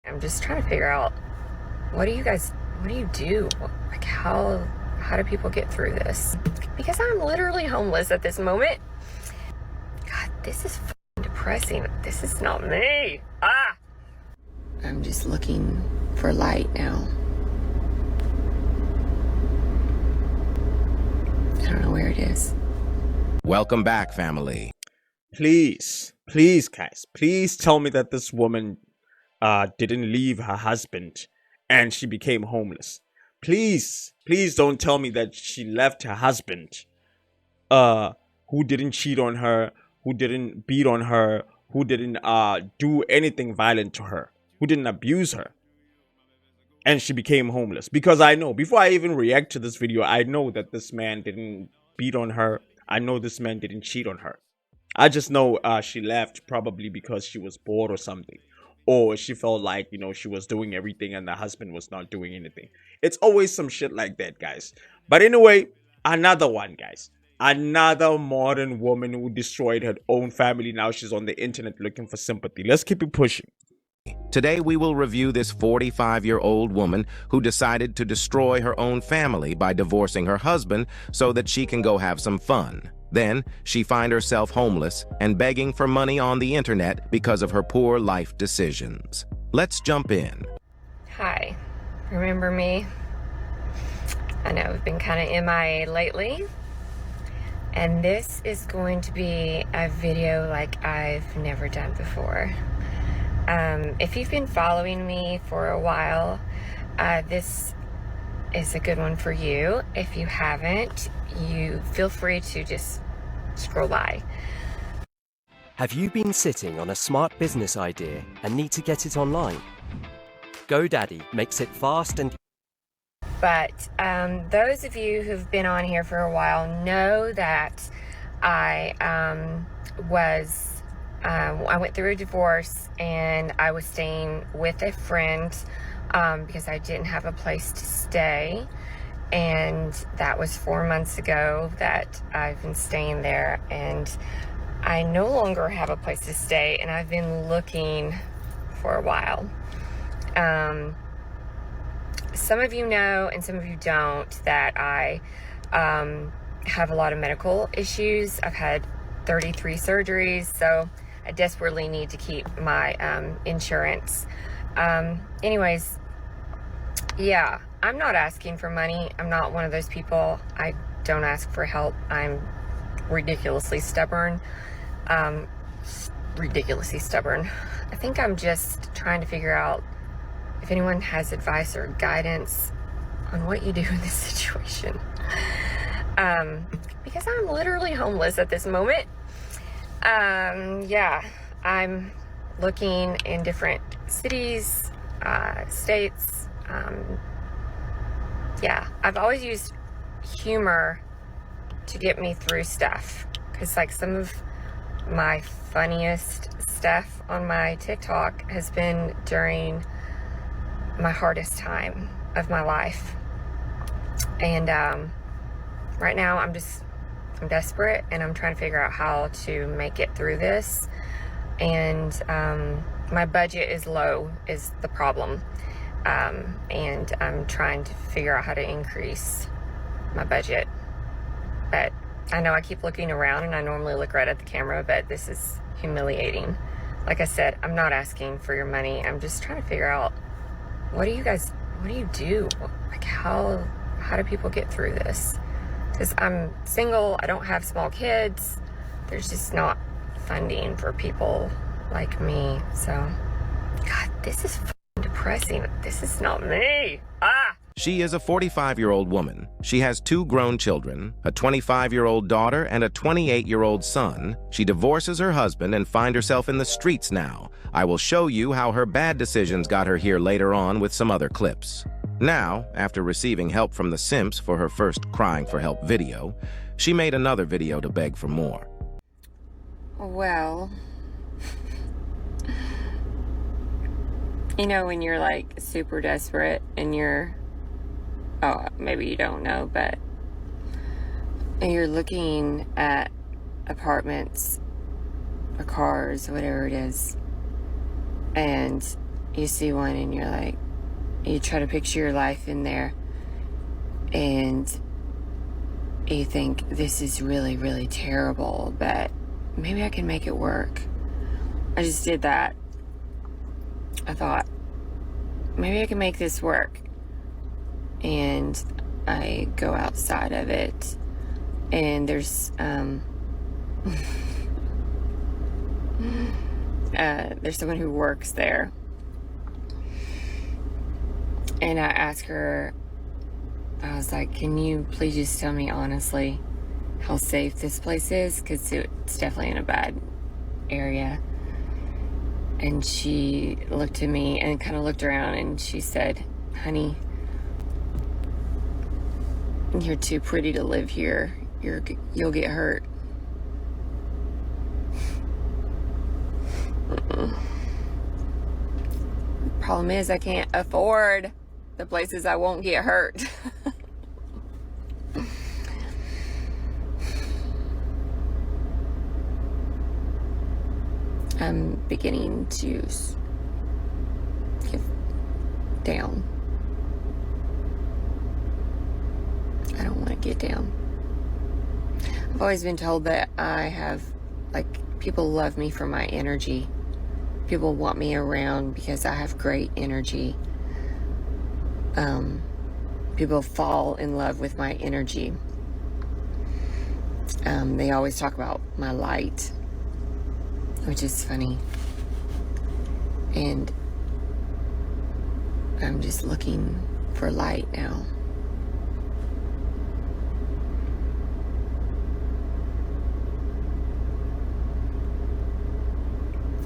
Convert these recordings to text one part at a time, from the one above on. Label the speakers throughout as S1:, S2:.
S1: I'm just trying to figure out, what do you do? Like, how do people get through this? Because I'm literally homeless at this moment. God, this is depressing. This is not me. I'm just looking for light now. I don't know where it is.
S2: Welcome back, family.
S3: Please, guys, please tell me that this woman didn't leave her husband and she became homeless. Please don't tell me that she left her husband, who didn't cheat on her, who didn't beat on her, who didn't do anything violent to her, who didn't abuse her, and she became homeless. Because I know, before I even react to this video, I know that this man didn't beat on her. I know this man didn't cheat on her. I just know she left probably because she was bored or something. Or she felt like, she was doing everything and the husband was not doing anything. It's always some shit like that, guys. But anyway, another one, guys. Another modern woman who destroyed her own family. Now she's on the internet looking for sympathy. Let's keep it pushing.
S2: Today we will review this 45-year-old woman who decided to destroy her own family by divorcing her husband so that she can go have some fun. Then she finds herself homeless and begging for money on the internet because of her poor life decisions. Let's jump in.
S1: Hi, remember me? I know I've been kind of MIA lately, and this is going to be a video like I've never done before. If you've been following me for a while, this is a good one for you. If you haven't, you feel free to just scroll by.
S4: Have you been sitting on a smart business idea and need to get it online? GoDaddy makes it fast and...
S1: But those of you who've been on here for a while know that I went through a divorce and I was staying with a friend because I didn't have a place to stay. And that was 4 months ago that I've been staying there, and I no longer have a place to stay, and I've been looking for a while. Some of you know and some of you don't that I have a lot of medical issues. I've had 33 surgeries, so I desperately need to keep my insurance. Anyways, yeah, I'm not asking for money. I'm not one of those people. I don't ask for help. I'm ridiculously stubborn. Ridiculously stubborn. I think I'm just trying to figure out if anyone has advice or guidance on what you do in this situation. Because I'm literally homeless at this moment. Yeah, I'm looking in different cities, states. Yeah, I've always used humor to get me through stuff, because like some of my funniest stuff on my TikTok has been during my hardest time of my life. And right now I'm desperate, and I'm trying to figure out how to make it through this. And my budget is low is the problem. And I'm trying to figure out how to increase my budget. But I know I keep looking around, and I normally look right at the camera, but this is humiliating. Like I said, I'm not asking for your money. I'm just trying to figure out, what do you do? Like, how do people get through this? Because I'm single, I don't have small kids. There's just not funding for people like me. So, God, this is depressing. This is not me.
S2: She is a 45-year-old woman. She has 2 grown children, a 25-year-old daughter and a 28-year-old son. She divorces her husband and finds herself in the streets now. I will show you how her bad decisions got her here later on with some other clips. Now, after receiving help from the simps for her first crying for help video, she made another video to beg for more.
S1: Well, you know when you're like super desperate and oh, maybe you don't know, but you're looking at apartments or cars, whatever it is, and you see one and you're like, you try to picture your life in there, and you think, this is really, really terrible, but maybe I can make it work. I just did that. I thought, maybe I can make this work. And I go outside of it, and there's there's someone who works there, and I asked her, I was like, can you please just tell me honestly how safe this place is, because it's definitely in a bad area. And she looked at me and kind of looked around, and she said, honey, you're too pretty to live here. You'll get hurt. Problem is, I can't afford the places I won't get hurt. I'm beginning to get down. I don't want to get down. I've always been told that I have, like, people love me for my energy. People want me around because I have great energy. People fall in love with my energy. They always talk about my light, which is funny. And I'm just looking for light now.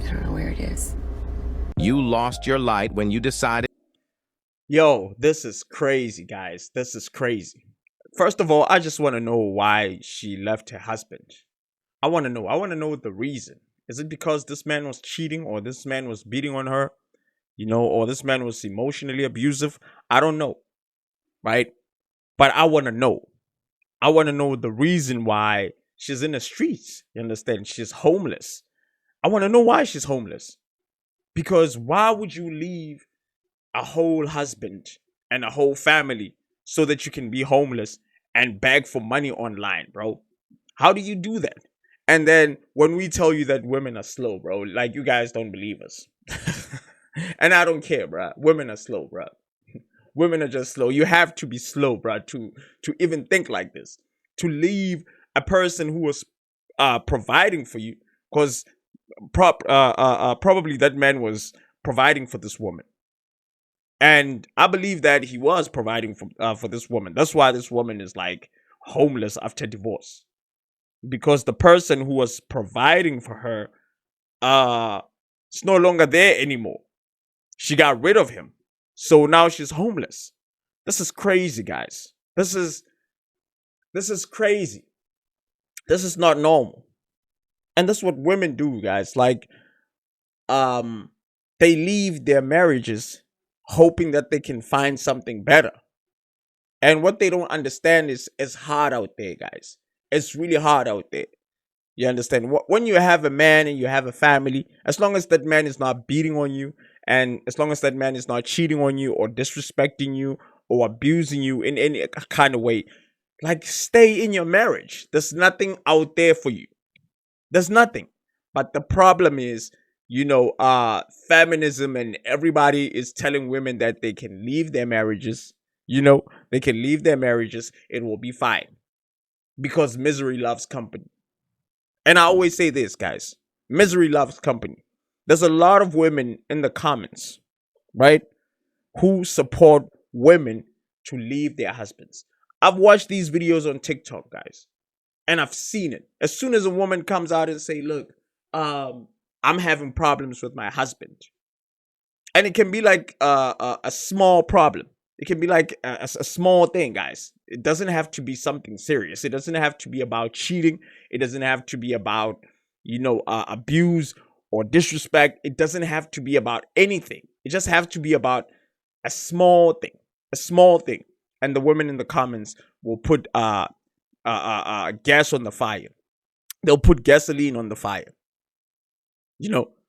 S1: I don't know where it is.
S2: You lost your light when you decided.
S3: Yo, this is crazy, guys. This is crazy. First of all, I just want to know why she left her husband. I want to know the reason. Is it because this man was cheating, or this man was beating on her, or this man was emotionally abusive? I don't know, right? But I want to know. I want to know the reason why she's in the streets. You understand? She's homeless. I want to know why she's homeless. Because why would you leave a whole husband and a whole family so that you can be homeless and beg for money online, bro? How do you do that? And then when we tell you that women are slow, bro, like, you guys don't believe us. And I don't care, bro. Women are slow, bro. Women are just slow. You have to be slow, bro, to even think like this. To leave a person who was providing for you, because probably that man was providing for this woman. And I believe that he was providing for this woman. That's why this woman is, like, homeless after divorce. Because the person who was providing for her is no longer there anymore. She got rid of him. So now she's homeless. This is crazy, guys. This is crazy. This is not normal. And that's what women do, guys. Like, they leave their marriages hoping that they can find something better. And what they don't understand is it's hard out there, guys. It's really hard out there. You understand? When you have a man and you have a family, as long as that man is not beating on you, and as long as that man is not cheating on you or disrespecting you or abusing you in any kind of way, like, stay in your marriage. There's nothing out there for you. There's nothing. But the problem is, feminism, and everybody is telling women that they can leave their marriages. They can leave their marriages. It will be fine. Because misery loves company. And I always say this, guys. Misery loves company. There's a lot of women in the comments, right, who support women to leave their husbands. I've watched these videos on TikTok, guys, and I've seen it. As soon as a woman comes out and say, look, I'm having problems with my husband. And it can be like a small problem. It can be like a small thing, guys. It doesn't have to be something serious. It doesn't have to be about cheating. It doesn't have to be about, abuse or disrespect. It doesn't have to be about anything. It just has to be about a small thing. A small thing. And the women in the comments will put gas on the fire. They'll put gasoline on the fire.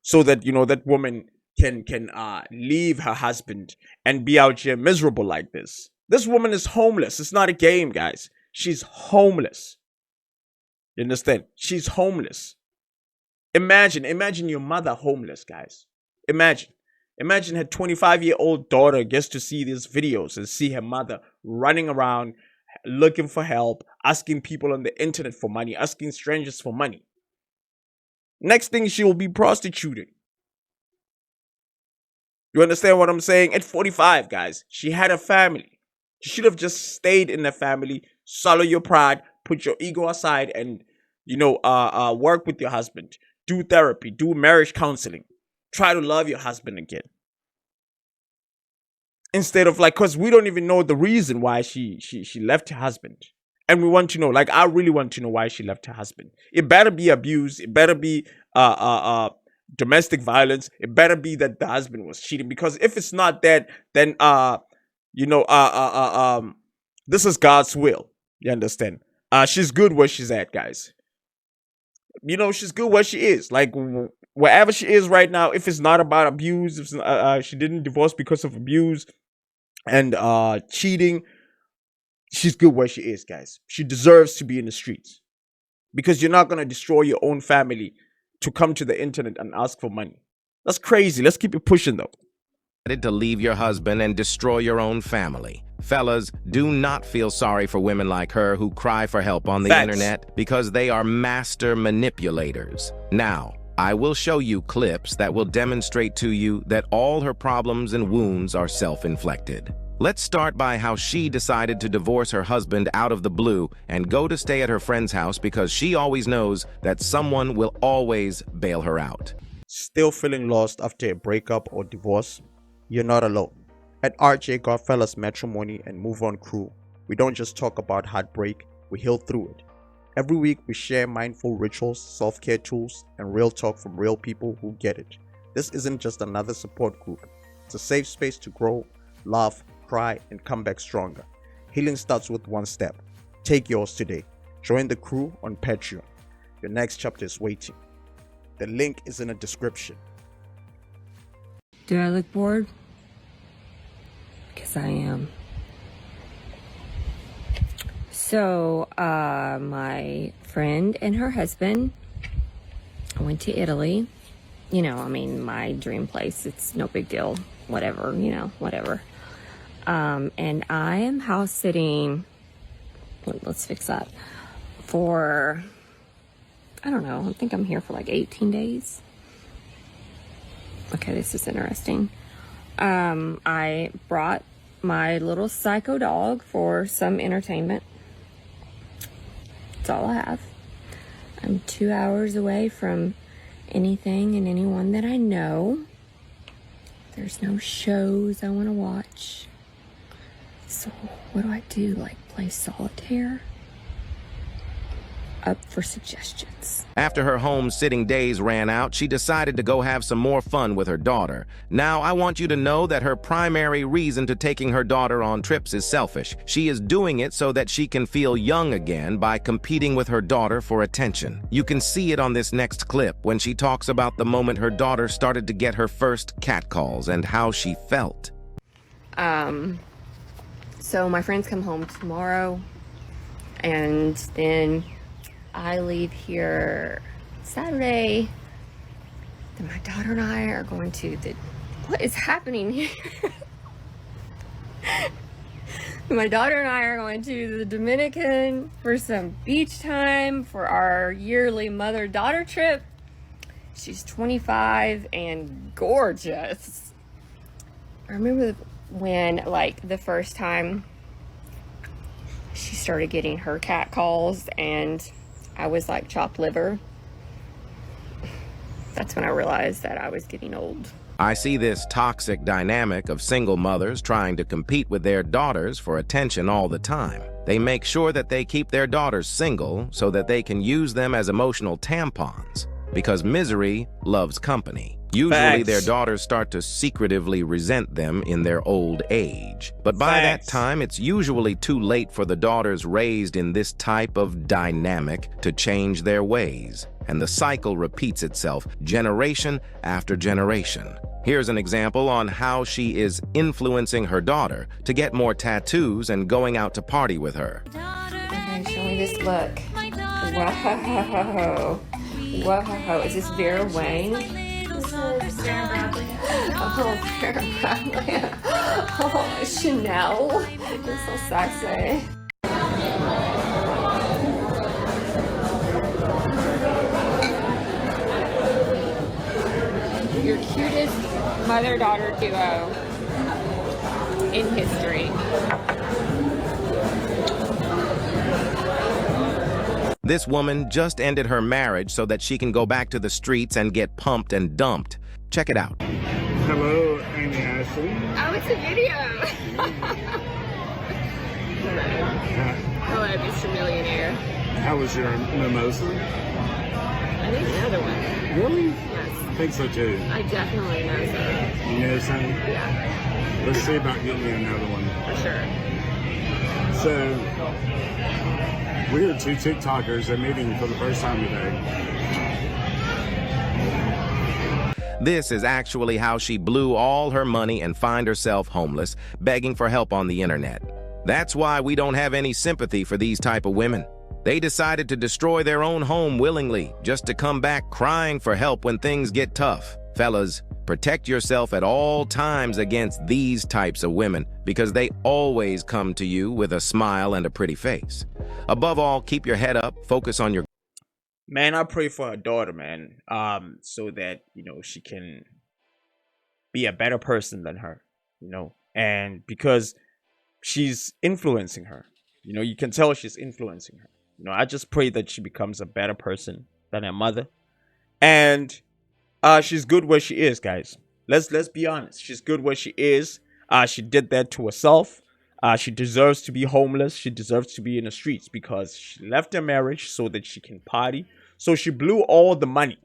S3: So that, that woman leave her husband and be out here miserable like this. This woman is homeless. It's not a game, guys. She's homeless. You understand? She's homeless. Imagine your mother homeless, guys. Imagine her 25-year-old daughter gets to see these videos and see her mother running around looking for help, asking people on the internet for money, asking strangers for money. Next thing, she will be prostituting. You understand what I'm saying? At 45, guys, she had a family. She should have just stayed in the family, swallow your pride, put your ego aside, and work with your husband. Do therapy, do marriage counseling. Try to love your husband again. Instead of because we don't even know the reason why she left her husband. And we want to know, I really want to know why she left her husband. It better be abuse. It better be domestic violence. It better be that the husband was cheating. Because if it's not that, then this is God's will. You understand? She's good where she's at, guys. She's good where she is. Wherever she is right now, if it's not about abuse, if she didn't divorce because of abuse and cheating, she's good where she is, guys. She deserves to be in the streets. Because you're not going to destroy your own family to come to the internet and ask for money. That's crazy. Let's keep it pushing, though.
S2: To leave your husband and destroy your own family. Fellas, do not feel sorry for women like her who cry for help on the internet because they are master manipulators. Now, I will show you clips that will demonstrate to you that all her problems and wounds are self-inflicted. Let's start by how she decided to divorce her husband out of the blue and go to stay at her friend's house because she always knows that someone will always bail her out.
S3: Still feeling lost after a breakup or divorce? You're not alone. At RJ Godfellas Matrimony and Move On Crew, we don't just talk about heartbreak, we heal through it. Every week we share mindful rituals, self-care tools, and real talk from real people who get it. This isn't just another support group. It's a safe space to grow, laugh, cry, and come back stronger. Healing starts with one step. Take yours today. Join the crew on Patreon. Your next chapter is waiting. The link is in the description.
S1: Do I look bored? Because I am. So, my friend and her husband went to Italy. My dream place. It's no big deal. Whatever, whatever. And I am house sitting, let's fix that, for, I don't know, I think I'm here for 18 days. Okay, this is interesting. I brought my little psycho dog for some entertainment. That's all I have. I'm 2 hours away from anything and anyone that I know. There's no shows I want to watch. So what do? Play solitaire? Up for suggestions.
S2: After her home-sitting days ran out, she decided to go have some more fun with her daughter. Now, I want you to know that her primary reason to taking her daughter on trips is selfish. She is doing it so that she can feel young again by competing with her daughter for attention. You can see it on this next clip when she talks about the moment her daughter started to get her first catcalls and how she felt.
S1: So my friends come home tomorrow, and then I leave here Saturday. Then my daughter and I are going to what is happening here? My daughter and I are going to the Dominican for some beach time for our yearly mother-daughter trip. She's 25 and gorgeous. I remember when, the first time she started getting her cat calls and I was like chopped liver. That's when I realized that I was getting old.
S2: I see this toxic dynamic of single mothers trying to compete with their daughters for attention all the time. They make sure that they keep their daughters single so that they can use them as emotional tampons. because misery loves company. Usually
S3: Facts.
S2: their daughters start to secretively resent them in their old age. But by that
S3: Facts.
S2: time, it's usually too late for the daughters raised in this type of dynamic to change their ways. And the cycle repeats itself generation after generation. Here's an example on how she is influencing her daughter to get more tattoos and going out to party with her.
S1: Okay, show me this look. Whoa. Whoa. Is this Vera Wang? This is Vera Bradley. Oh, Vera Bradley. Oh, Chanel. It's so sexy. Your cutest mother-daughter duo in history.
S2: This woman just ended her marriage so that she can go back to the streets and get pumped and dumped. Check it out.
S5: Hello, Amy Ashley.
S1: Oh, it's a video. Hello, Mr. Millionaire.
S5: How was your mimosa?
S1: I need another one.
S5: Really?
S1: Yes,
S5: I think so too.
S1: I definitely know so.
S5: You know something?
S1: Yeah,
S5: Let's see about getting me another one.
S1: for sure.
S5: So, we are two TikTokers are meeting for the first time today.
S2: This is actually how she blew all her money and find herself homeless, begging for help on the internet. That's why we don't have any sympathy for these type of women. They decided to destroy their own home willingly, just to come back crying for help when things get tough. Fellas, protect yourself at all times against these types of women, because they always come to you with a smile and a pretty face. Above all, keep your head up, focus on your
S3: Man, I pray for her daughter, man, so that, she can be a better person than her, and because she's influencing her, you can tell she's influencing her. I just pray that she becomes a better person than her mother, and she's good where she is, guys. Let's be honest. She's good where she is. She did that to herself. She deserves to be homeless. She deserves to be in the streets because she left her marriage so that she can party. So she blew all the money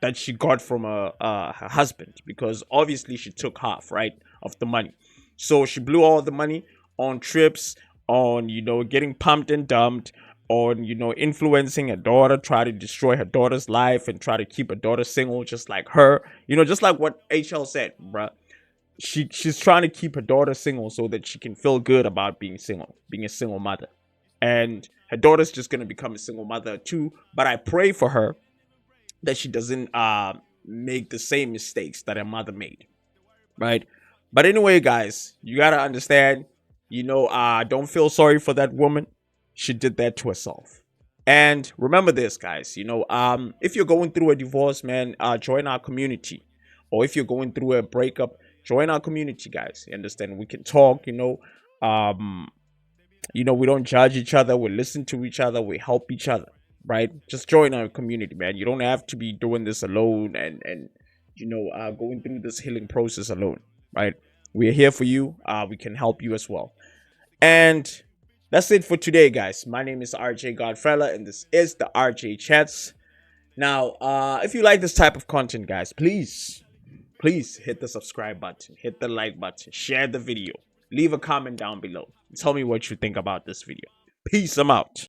S3: that she got from her husband, because obviously she took half, right, of the money. So she blew all the money on trips, on, getting pumped and dumped, on, influencing her daughter, try to destroy her daughter's life and try to keep her daughter single just like her. Just like what HL said, bruh. She's trying to keep her daughter single so that she can feel good about being single, being a single mother. And her daughter's just going to become a single mother too. But I pray for her that she doesn't make the same mistakes that her mother made. Right? But anyway, guys, you got to understand, don't feel sorry for that woman. She did that to herself. And remember this, guys, if you're going through a divorce, man, join our community. Or if you're going through a breakup, join our community, guys. You understand? We can talk, we don't judge each other. We listen to each other. We help each other, right? Just join our community, man. You don't have to be doing this alone and going through this healing process alone, right? We're here for you. We can help you as well. And that's it for today, guys. My name is RJ Godfella, and this is the RJ Chats. Now, if you like this type of content, guys, please hit the subscribe button, hit the like button, share the video, leave a comment down below. Tell me what you think about this video. Peace, I'm out.